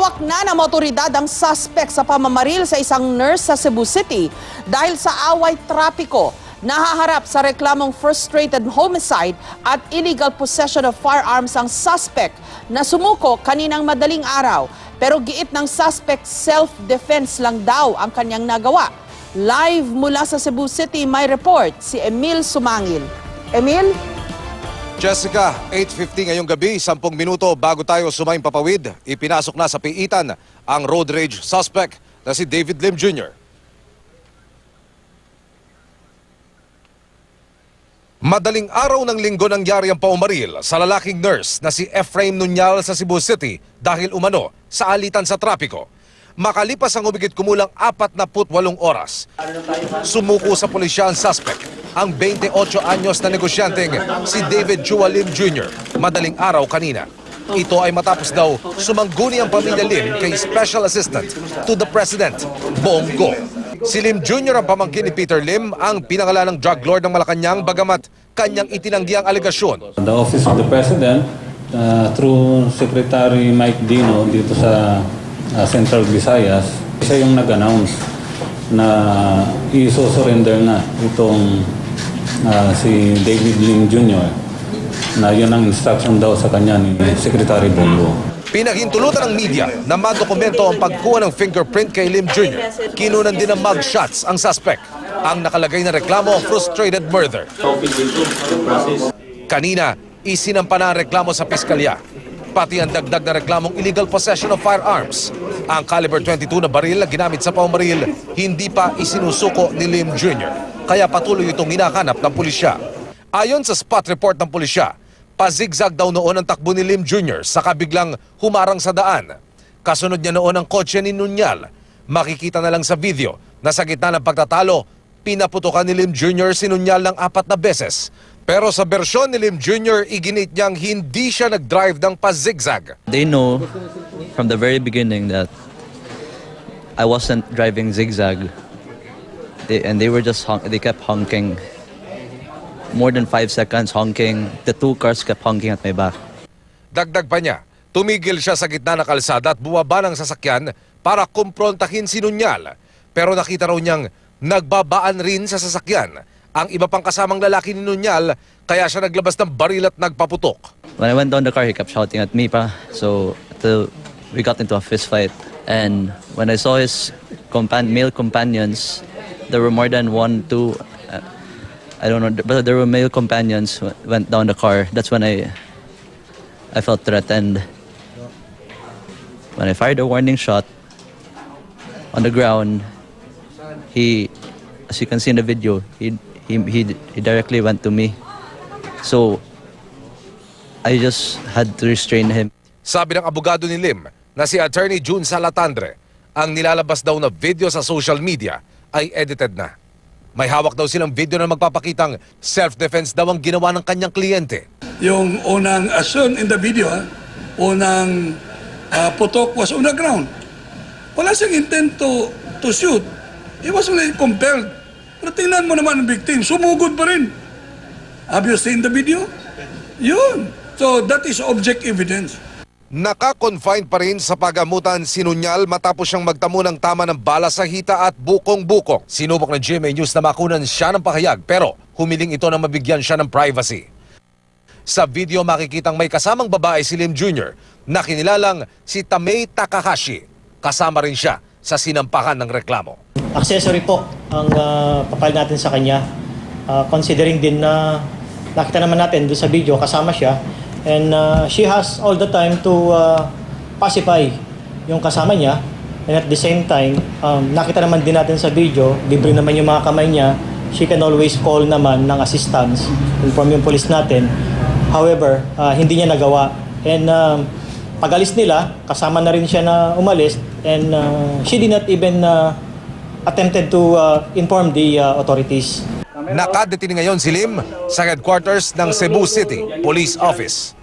Hawak na ng otoridad ang suspect sa pamamaril sa isang nurse sa Cebu City dahil sa away trapiko. Nahaharap sa reklamong frustrated homicide at illegal possession of firearms ang suspect na sumuko kaninang madaling araw. Pero giit ng suspect, self-defense lang daw ang kanyang nagawa. Live mula sa Cebu City, may report si Emil Sumangil. Emil? Jessica, 8:50 ngayong gabi, 10 minuto bago tayo sumaing papawid, ipinasok na sa piitan ang road rage suspect na si David Lim Jr. Madaling araw ng linggo nangyari ang paumaril sa lalaking nurse na si Efraim Nunyal sa Cebu City dahil umano sa alitan sa trapiko. Makalipas ang humigit kumulang 48 oras, sumuko sa pulisya ang suspect, ang 28 anyos na negosyanteng si David Chua Lim Jr. madaling araw kanina. Ito ay matapos daw sumangguni ang pamilya Lim kay Special Assistant to the President, Bong Go. Si Lim Jr. ang pamangkin ni Peter Lim, ang pinangalan ng drug lord ng Malacanang bagamat kanyang itinanggi ang alegasyon. The Office of the President, through Secretary Mike Dino dito sa Central Visayas, siya yung nag-announce na i-surrender na itong si David Lim Jr. na yun ang instruction daw sa kanya ni Secretary Bongo. Pinaghintulutan ng media na madokumento ang pagkuha ng fingerprint kay Lim Jr. Kinunan din ng mugshots ang suspect. Ang nakalagay na reklamo, frustrated murder. Kanina, isinampa na ang reklamo sa piskalya. Pati ang dagdag na reklamong illegal possession of firearms. Ang caliber 22 na baril na ginamit sa paumaril, hindi pa isinusuko ni Lim Jr. Kaya patuloy itong hinahanap ng pulisya. Ayon sa spot report ng pulisya, pazigzag daw noon ang takbo ni Lim Jr. saka biglang humarang sa daan. Kasunod niya noon ang kotse ni Nunyal. Makikita na lang sa video na sa gitna ng pagtatalo, pinaputukan ni Lim Jr. si Nunyal ng 4 na beses. Pero sa bersyon ni Lim Jr., iginit niyang hindi siya nag-drive ng pazigzag. They know from the very beginning that I wasn't driving zigzag. They were just they kept honking. More than 5 seconds honking. The 2 cars kept honking at my back. Dagdag pa niya, tumigil siya sa gitna ng kalsada at bumaba ng sasakyan para kumprontahin si Nunyal. Pero nakita raw niyang nagbabaan rin sa sasakyan ang iba pang kasamang lalaki ni Nunyal, kaya siya naglabas ng baril at nagpaputok. When I went down the car, he kept shouting at me pa. So we got into a fist fight. And when I saw his male companions, there were more than 1, 2, I don't know, but there were male companions who went down the car. That's when I felt threatened. When I fired a warning shot on the ground, as you can see in the video, he directly went to me. So I just had to restrain him. Sabi ng abogado ni Lim na si Attorney June Salatandre, ang nilalabas daw na video sa social media ay edited na. May hawak daw silang video na magpapakitang self-defense daw ang ginawa ng kanyang kliyente. Yung unang action in the video, unang putok was on the ground. Wala siyang intent to shoot. He was only compelled. Pero tingnan mo naman ang victim, sumugod pa rin. Have you seen the video? Yun. So that is object evidence. Naka-confine pa rin sa pagamutan si Nunyal matapos siyang magtamo ng tama ng bala sa hita at bukong-bukong. Sinubok ng GMA News na makunan siya ng pahayag pero humiling ito na mabigyan siya ng privacy. Sa video makikitang may kasamang babae si Lim Jr. na kinilalang si Tamei Takahashi. Kasama rin siya sa sinampahan ng reklamo. Accessory po ang papal natin sa kanya. Considering din na nakita naman natin doon sa video kasama siya. And she has all the time to pacify yung kasama niya. And at the same time, nakita naman din natin sa video, libre naman yung mga kamay niya. She can always call naman ng assistance, inform yung police natin. However, hindi niya nagawa. And pag-alis nila, kasama na rin siya na umalis. And she did not even attempted to inform the authorities. Nakadetini ngayon si Lim sa headquarters ng Cebu City Police Office.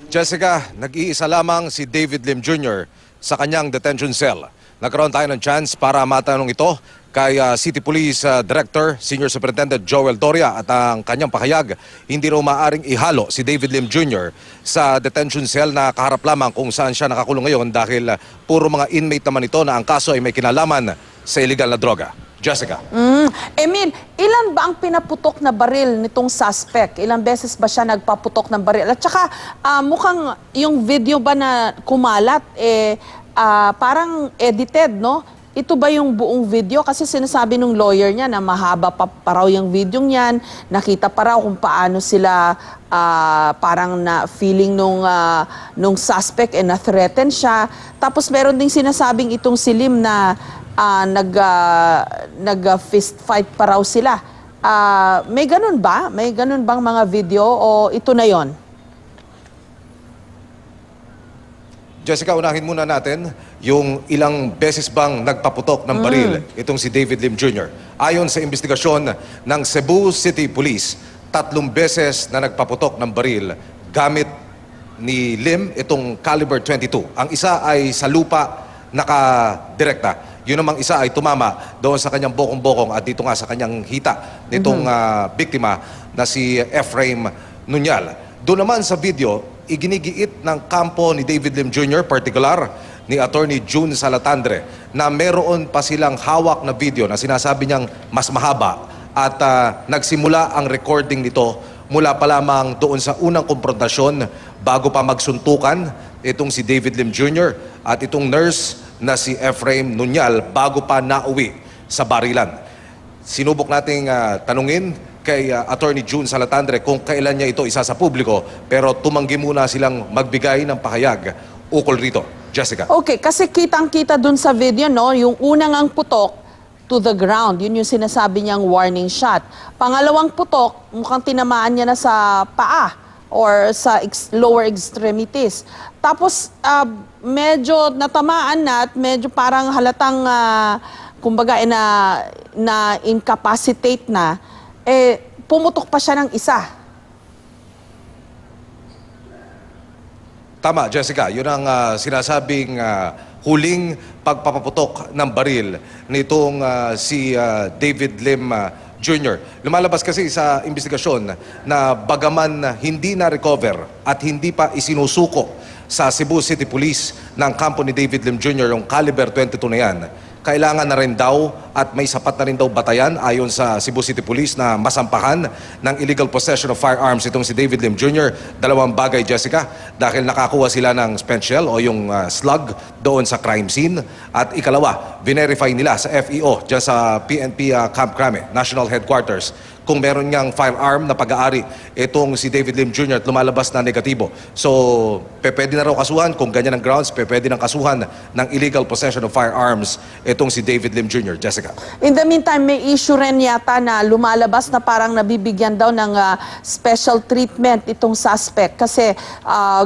Jessica, nag-iisa lamang si David Lim Jr. sa kanyang detention cell. Nagkaroon tayo ng chance para matanong ito kay City Police Director, Senior Superintendent Joel Doria at ang kanyang pahayag, hindi raw maaaring ihalo si David Lim Jr. sa detention cell na kaharap lamang kung saan siya nakakulong ngayon dahil puro mga inmate naman ito na ang kaso ay may kinalaman sa illegal na droga. Jessica. Emil, ilan ba ang pinaputok na baril nitong suspect? Ilang beses ba siya nagpaputok ng baril? At saka mukhang yung video ba na kumalat, parang edited, no? Ito ba yung buong video? Kasi sinasabi nung lawyer niya na mahaba pa raw yung video niyan. Nakita pa raw kung paano sila parang na feeling nung suspect na-threaten siya. Tapos meron ding sinasabing itong si Lim na nag-fist fight pa raw sila. May ganun ba? May ganun bang mga video o ito na yon? Jessica, unahin muna natin yung ilang beses bang nagpaputok ng baril itong si David Lim Jr. Ayon sa investigasyon ng Cebu City Police, 3 beses na nagpaputok ng baril gamit ni Lim itong caliber 22. Ang isa ay sa lupa nakadirekta. Yun namang isa ay tumama doon sa kanyang bokong-bokong at dito nga sa kanyang hita nitong biktima na si Ephraim Nunyal. Doon naman sa video, iginigiit ng kampo ni David Lim Jr., particular ni Attorney June Salatandre, na meron pa silang hawak na video na sinasabi niyang mas mahaba at nagsimula ang recording nito mula pa lamang doon sa unang konfrontasyon bago pa magsuntukan itong si David Lim Jr. at itong nurse na si Ephraim Nunyal bago pa nauwi sa barilan. Sinubok nating tanungin kay Attorney June Salatandre kung kailan niya ito isa sa publiko, pero tumanggi muna silang magbigay ng pahayag ukol rito. Jessica. Okay, kasi kitang-kita dun sa video, no, yung unang ang putok to the ground. Yun yung sinasabi niyang warning shot. Pangalawang putok, mukhang tinamaan niya na sa paa or sa lower extremities. Tapos, medyo natamaan na at medyo parang halatang, kumbaga, na incapacitate na, pumutok pa siya ng isa. Tama, Jessica. Yun ang sinasabing huling pagpapaputok ng baril nitong si David Lim Jr. Lumalabas kasi sa investigasyon na bagaman hindi na-recover at hindi pa isinusuko sa Cebu City Police ng kampo ni David Lim Jr. yung caliber 22 na yan, kailangan na rin daw at may sapat na rin daw batayan ayon sa Cebu City Police na masampahan ng illegal possession of firearms itong si David Lim Jr. 2 bagay, Jessica, dahil nakakuha sila ng spent shell o yung slug doon sa crime scene. At ikalawa, verify nila sa FEO dyan sa PNP Camp Crame, National Headquarters, kung meron niyang firearm na pag-aari itong si David Lim Jr. at lumalabas na negatibo. So, pwede na raw kasuhan, kung ganyan ang grounds, pwede nang kasuhan ng illegal possession of firearms itong si David Lim Jr. Jessica. In the meantime, may issue rin yata na lumalabas na parang nabibigyan daw ng special treatment itong suspect kasi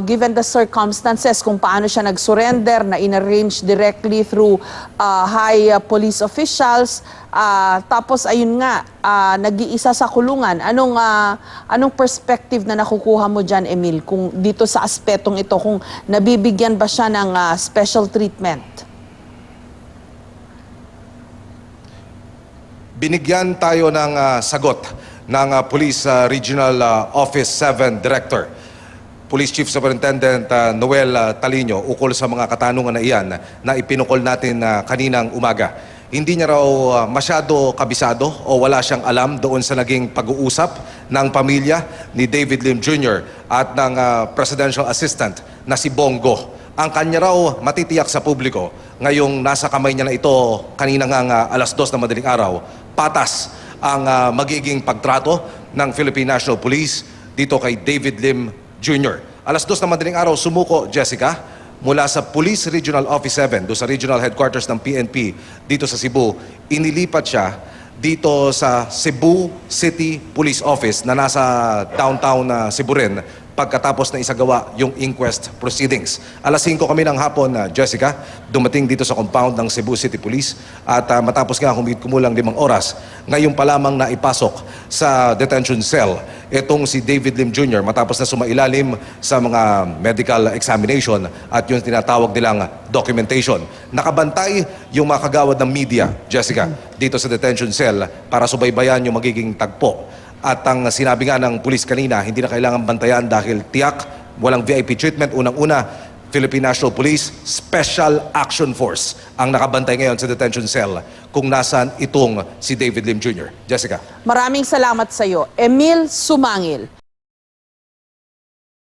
given the circumstances kung paano siya nag-surrender, na in-arrange directly through high police officials, tapos ayun nga, nag-iisa sa kulungan. Anong perspective na nakukuha mo dyan, Emil, kung dito sa aspetong ito, kung nabibigyan ba siya ng special treatment? Binigyan tayo ng sagot ng Police Regional Office 7 Director, Police Chief Superintendent Noel Talino, ukol sa mga katanungan na iyan na ipinukol natin kaninang umaga. Hindi niya raw masyado kabisado o wala siyang alam doon sa naging pag-uusap ng pamilya ni David Lim Jr. at ng Presidential Assistant na si Bongo. Ang kanya raw matitiyak sa publiko ngayong nasa kamay niya na ito kanina nga 2:00 na madaling araw, patas ang magiging pagtrato ng Philippine National Police dito kay David Lim Jr. 2:00 na madaling araw sumuko, Jessica, mula sa Police Regional Office 7, doon sa Regional Headquarters ng PNP dito sa Cebu. Inilipat siya dito sa Cebu City Police Office na nasa downtown Cebu rin pagkatapos na isagawa yung inquest proceedings. 5:00 kami ng hapon, Jessica, dumating dito sa compound ng Cebu City Police at matapos nga humigit kumulang 5 oras, ngayon pa lamang na ipasok sa detention cell itong si David Lim Jr. matapos na sumailalim sa mga medical examination at yung tinatawag nilang documentation. Nakabantay yung mga kagawad ng media, Jessica, dito sa detention cell para subaybayan yung magiging tagpo. At ang sinabi nga ng pulis kanina, hindi na kailangan bantayan dahil tiyak, walang VIP treatment. Unang-una, Philippine National Police Special Action Force ang nakabantay ngayon sa detention cell kung nasaan itong si David Lim Jr. Jessica. Maraming salamat sa iyo, Emil Sumangil.